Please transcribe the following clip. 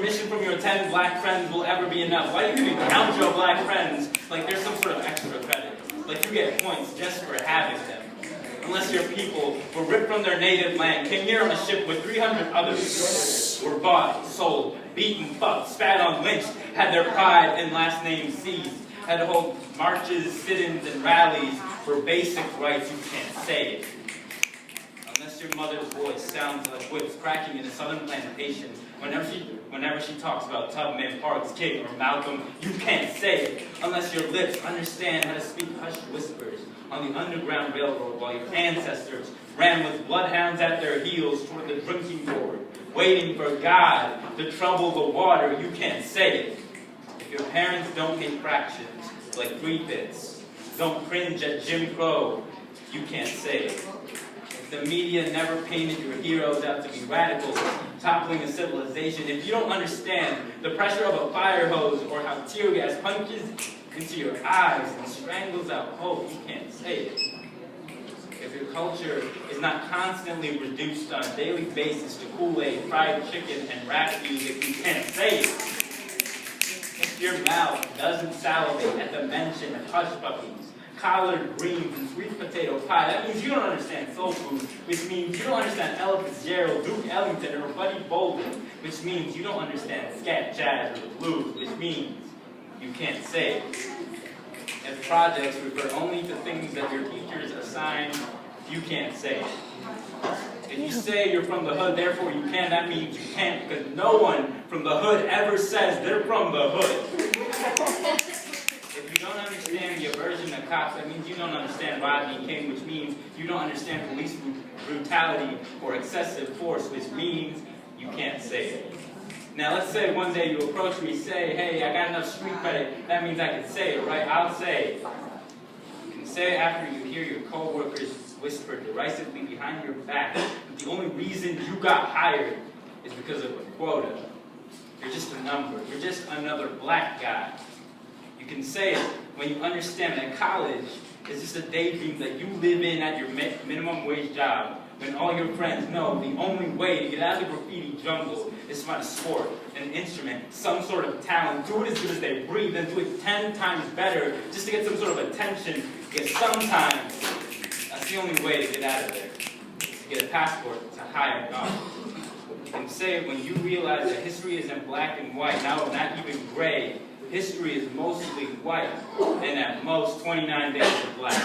permission from your 10 black friends will ever be enough? Why do you even count your black friends like there's some sort of extra credit? Like you get points just for having them. Unless your people were ripped from their native land, came here on a ship with 300 others, were bought, sold, beaten, fucked, spat on, lynched, had their pride and last names seized, had to hold marches, sit-ins, and rallies for basic rights, you can't say it. Unless your mother's voice sounds like whips cracking in a southern plantation, whenever she talks about Tubman, Parks, King, or Malcolm, you can't say it. Unless your lips understand how to speak hushed whispers on the Underground Railroad while your ancestors ran with bloodhounds at their heels toward the drinking gourd, waiting for God to trouble the water, you can't say it. If your parents don't hate fractions like 3/5, don't cringe at Jim Crow, you can't say it. If the media never painted your heroes out to be radicals, toppling a civilization, if you don't understand the pressure of a fire hose or how tear gas punches into your eyes and strangles out hope, you can't say it. If your culture is not constantly reduced on a daily basis to Kool-Aid, fried chicken, and rap music, you can't say it. If your mouth doesn't salivate at the mention of hush puppies, collard greens, and sweet potato pie, that means you don't understand soul food, which means you don't understand Ella Fitzgerald, Duke Ellington, or Buddy Bolden, which means you don't understand scat jazz or the blues, which means you can't say it. If projects refer only to things that your teachers assign, you can't say it. If you say you're from the hood, therefore you can, that means you can't, because no one from the hood ever says they're from the hood. If you don't understand the aversion of cops, that means you don't understand Rodney King, which means you don't understand police brutality or excessive force, which means you can't say it. Now let's say one day you approach me, say, hey, I got enough street credit, that means I can say it, right? I'll say it. You can say it after you hear your co-workers whisper derisively behind your back that the only reason you got hired is because of a quota. You're just a number. You're just another black guy. You can say it when you understand that college is just a daydream that you live in at your minimum wage job, when all your friends know the only way to get out of the graffiti jungle is to find a sport, an instrument, some sort of talent, do it as good as they breathe, and do it 10 times better just to get some sort of attention, because sometimes that's the only way to get out of there, to get a passport to higher knowledge. You can say it when you realize that history isn't black and white, now not even gray. History is mostly white, and at most 29 days of black.